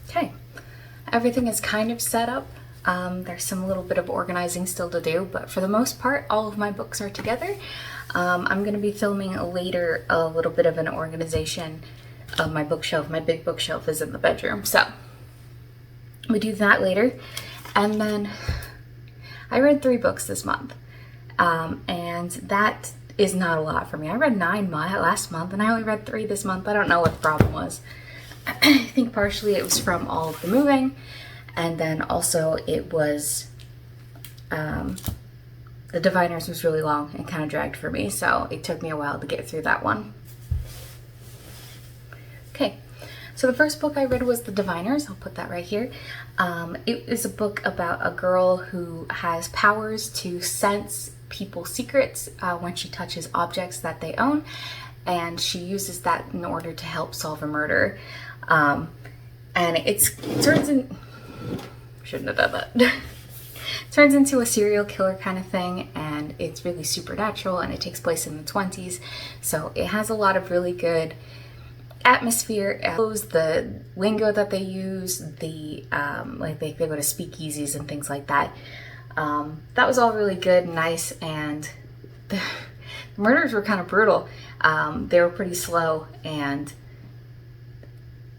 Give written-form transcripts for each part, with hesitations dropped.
Okay, everything is kind of set up. There's some little bit of organizing still to do, but for the most part, all of my books are together. I'm going to be filming later a little bit of an organization of my bookshelf. My big bookshelf is in the bedroom, so we do that later. And then I read 3 books this month, and that is not a lot for me. I read 9 last month, and I only read 3 this month. I don't know what the problem was. I think partially it was from all of the moving, and then also it was The Diviners was really long and kind of dragged for me, so it took me a while to get through that one. Okay, so the first book I read was The Diviners. I'll put that right here. It is a book about a girl who has powers to sense people's secrets when she touches objects that they own, and she uses that in order to help solve a murder. And it turns in... Shouldn't have done that. Turns into a serial killer kind of thing, and it's really supernatural, and it takes place in the 20s, so it has a lot of really good atmosphere. The lingo that they use, the like they go to speakeasies and things like that. That was all really good and nice, and the murders were kind of brutal. They were pretty slow, and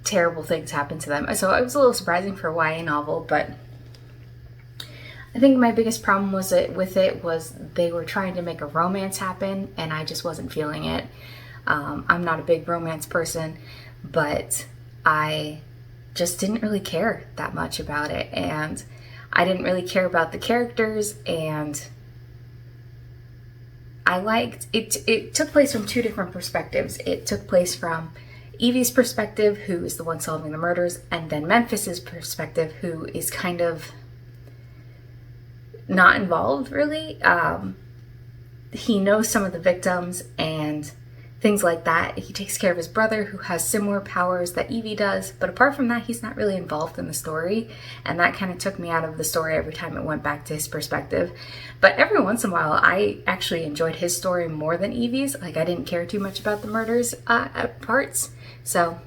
terrible things happened to them. So it was a little surprising for a YA novel, but I think my biggest problem was they were trying to make a romance happen, and I just wasn't feeling it. I'm not a big romance person, but I just didn't really care that much about it, and I didn't really care about the characters, and I liked it. It took place from 2 different perspectives. It took place from Evie's perspective, who is the one solving the murders, and then Memphis's perspective, who is kind of not involved really. He knows some of the victims and things like that. He takes care of his brother, who has similar powers that Evie does, but apart from that, he's not really involved in the story, and that kind of took me out of the story every time it went back to his perspective. But every once in a while, I actually enjoyed his story more than Evie's. Like, I didn't care too much about the murders at parts, so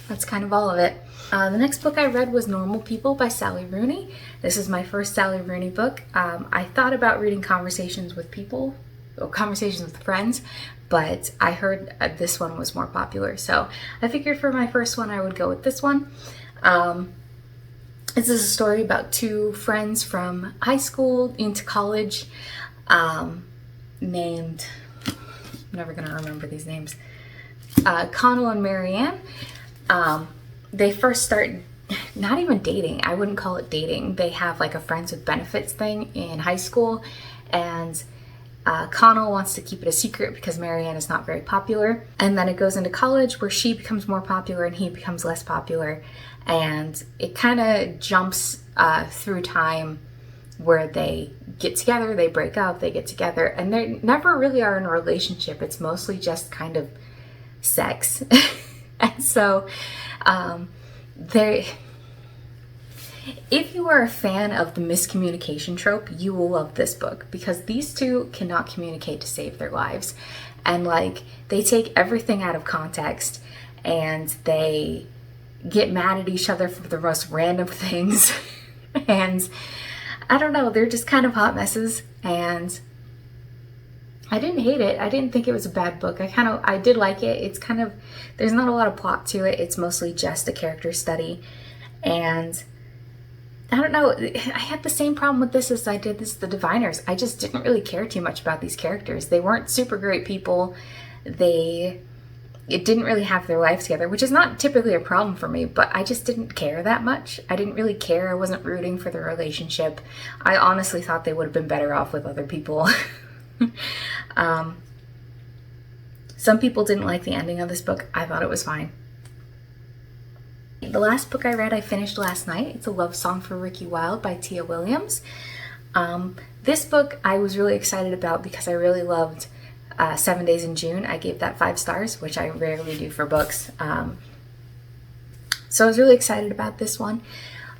that's kind of all of it. The next book I read was Normal People by Sally Rooney. This is my first Sally Rooney book. I thought about reading Conversations with People, or Conversations with Friends, but I heard this one was more popular, so I figured for my first one I would go with this one. This is a story about 2 friends from high school into college, named, I'm never gonna remember these names, Connell and Marianne. They first start not even dating. I wouldn't call it dating. They have like a friends with benefits thing in high school, and Connell wants to keep it a secret because Marianne is not very popular. And then it goes into college where she becomes more popular and he becomes less popular. And it kind of jumps through time where they get together, they break up, they get together, and they never really are in a relationship. It's mostly just kind of sex. And so if you are a fan of the miscommunication trope, you will love this book, because these 2 cannot communicate to save their lives. And like, they take everything out of context, and they get mad at each other for the most random things. And I don't know, they're just kind of hot messes, and I didn't hate it. I didn't think it was a bad book. I did like it. It's kind of, there's not a lot of plot to it. It's mostly just a character study. And I don't know, I had the same problem with this as I did The Diviners. I just didn't really care too much about these characters. They weren't super great people. It didn't really have their lives together, which is not typically a problem for me, but I just didn't care that much. I didn't really care. I wasn't rooting for their relationship. I honestly thought they would have been better off with other people. Some people didn't like the ending of this book. I thought it was fine. The last book I read, I finished last night. It's A Love Song for Ricky Wilde by Tia Williams. This book I was really excited about because I really loved 7 Days in June. I gave that 5 stars, which I rarely do for books. So I was really excited about this one.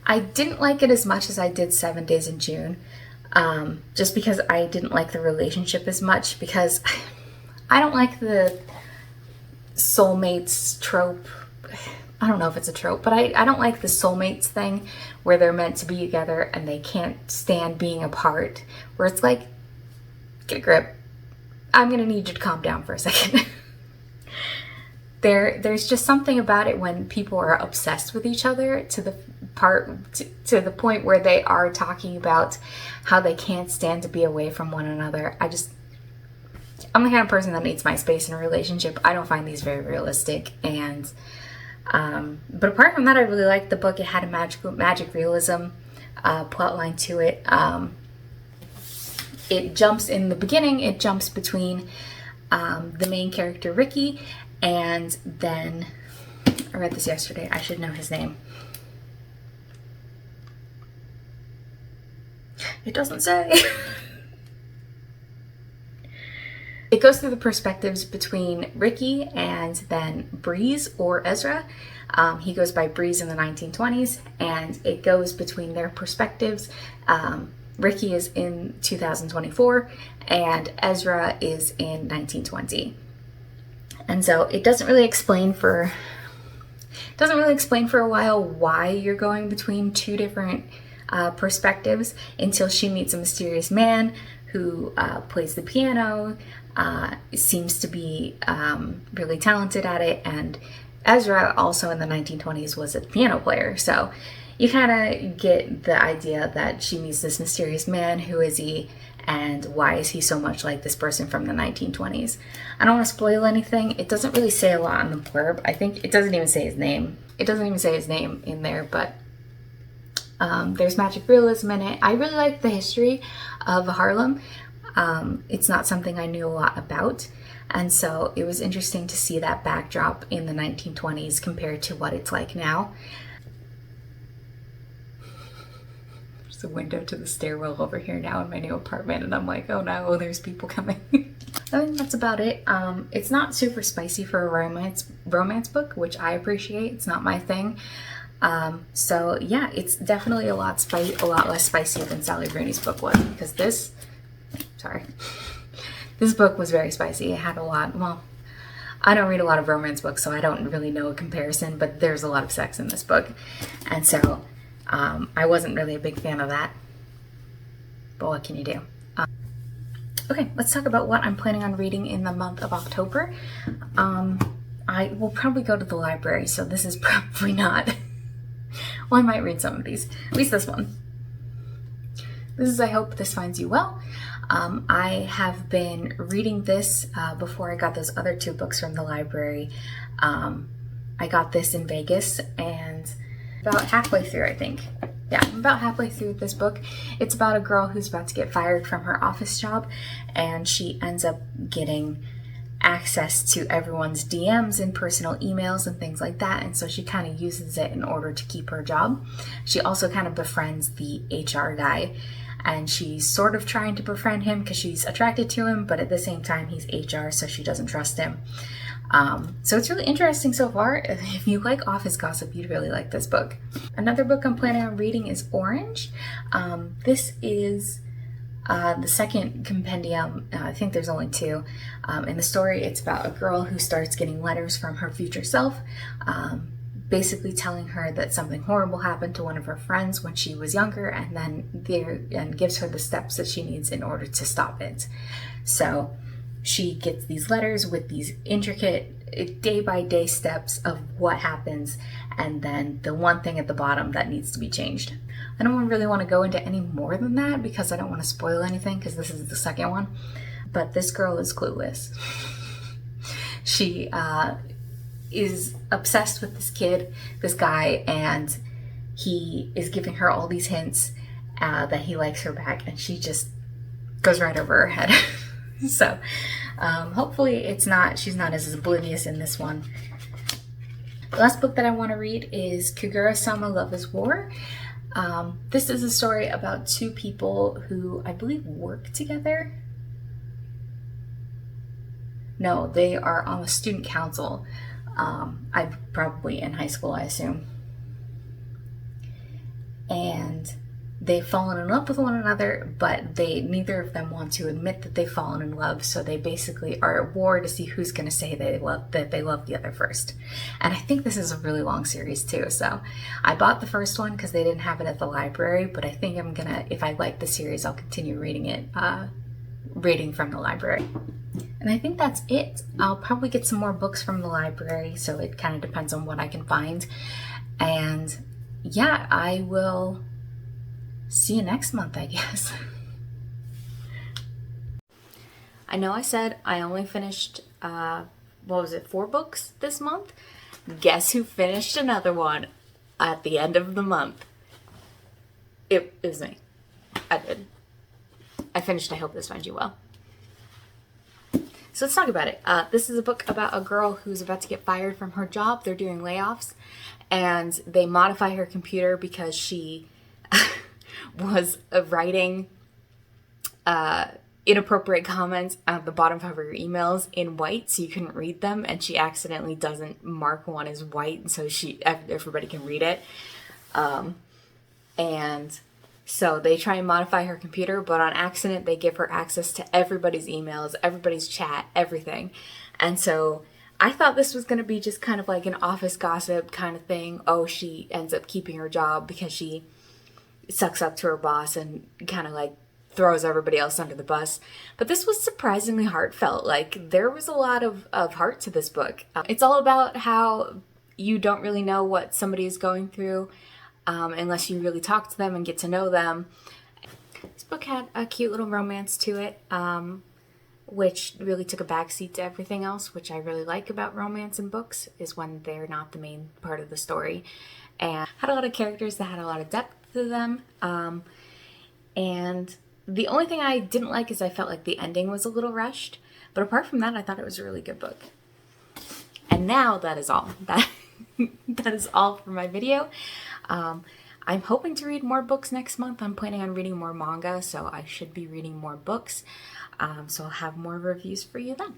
I didn't like it as much as I did 7 Days in June. Just because I didn't like the relationship as much, because I don't like the soulmates trope. I don't know if it's a trope, but I don't like the soulmates thing where they're meant to be together and they can't stand being apart, where it's like, get a grip. I'm gonna need you to calm down for a second. There's just something about it when people are obsessed with each other to the point where they are talking about how they can't stand to be away from one another. I'm the kind of person that needs my space in a relationship. I don't find these very realistic, and but apart from that, I really liked the book. It had a magic realism plot line to it. It jumps in the beginning. It jumps between the main character Ricky, and then I read this yesterday. I should know his name. It doesn't say. It goes through the perspectives between Ricky and then Breeze or Ezra. He goes by Breeze in the 1920s, and it goes between their perspectives. Ricky is in 2024, and Ezra is in 1920. And so it doesn't really explain for a while why you're going between two different perspectives until she meets a mysterious man who plays the piano, seems to be really talented at it, and Ezra also in the 1920s was a piano player. So you kind of get the idea that she meets this mysterious man. Who is he, and why is he so much like this person from the 1920s? I don't want to spoil anything. It doesn't really say a lot in the blurb. I think it doesn't even say his name. It doesn't even say his name in there, but there's magic realism in it. I really like the history of Harlem. It's not something I knew a lot about, and so it was interesting to see that backdrop in the 1920s compared to what it's like now. There's a window to the stairwell over here now in my new apartment, and I'm like, oh no, there's people coming. I think that's about it. It's not super spicy for a romance book, which I appreciate. It's not my thing. So yeah, it's definitely a lot less spicy than Sally Rooney's book was, because this book was very spicy. It had a lot, well, I don't read a lot of romance books, so I don't really know a comparison, but there's a lot of sex in this book. And so I wasn't really a big fan of that. But what can you do? Okay, let's talk about what I'm planning on reading in the month of October. I will probably go to the library, so this is probably not... Well, I might read some of these. At least this one. This is I Hope This Finds You Well. I have been reading this before I got those other two books from the library. I got this in Vegas, and about halfway through, I think. Yeah, I'm about halfway through this book. It's about a girl who's about to get fired from her office job, and she ends up getting access to everyone's DMs and personal emails and things like that, and so she kind of uses it in order to keep her job. She also kind of befriends the HR guy, and she's sort of trying to befriend him because she's attracted to him, but at the same time he's HR, so she doesn't trust him. So it's really interesting so far. If you like office gossip, you'd really like this book. Another book I'm planning on reading is Orange. This is the second compendium. I think there's only two. In the story, it's about a girl who starts getting letters from her future self, basically telling her that something horrible happened to one of her friends when she was younger, and then gives her the steps that she needs in order to stop it. So she gets these letters with these intricate day-by-day steps of what happens, and then the one thing at the bottom that needs to be changed. I don't really want to go into any more than that because I don't want to spoil anything, because this is the second one. But this girl is clueless. She is obsessed with this guy, and he is giving her all these hints that he likes her back, and she just goes right over her head. So hopefully she's not as oblivious in this one. The last book that I want to read is Kagura-sama Love is War. This is a story about two people who I believe work together. No, they are on the student council. I'm probably in high school, I assume. And they've fallen in love with one another, but neither of them want to admit that they've fallen in love. So they basically are at war to see who's going to say they love the other first. And I think this is a really long series too. So I bought the first one because they didn't have it at the library, but I think I'm gonna, if I like the series, I'll continue reading it, reading from the library. And I think that's it. I'll probably get some more books from the library, so it kind of depends on what I can find. And yeah, I will see you next month, I guess. I know I said I only finished, 4 books this month? Guess who finished another one at the end of the month? It was me. I did. I finished I Hope This Finds You Well. So let's talk about it. This is a book about a girl who's about to get fired from her job. They're doing layoffs, and they modify her computer because she was writing inappropriate comments at the bottom of her emails in white, so you couldn't read them, and she accidentally doesn't mark one as white, and so everybody can read it. And so they try and modify her computer, but on accident they give her access to everybody's emails, everybody's chat, everything. And so I thought this was going to be just kind of like an office gossip kind of thing. Oh, she ends up keeping her job because she sucks up to her boss and kind of like throws everybody else under the bus. But this was surprisingly heartfelt. Like, there was a lot of heart to this book. It's all about how you don't really know what somebody is going through unless you really talk to them and get to know them. This book had a cute little romance to it, which really took a backseat to everything else, which I really like about romance in books, is when they're not the main part of the story. And had a lot of characters that had a lot of depth to them. And the only thing I didn't like is I felt like the ending was a little rushed. But apart from that, I thought it was a really good book. And now that is all. That is all for my video. I'm hoping to read more books next month. I'm planning on reading more manga, so I should be reading more books. So I'll have more reviews for you then.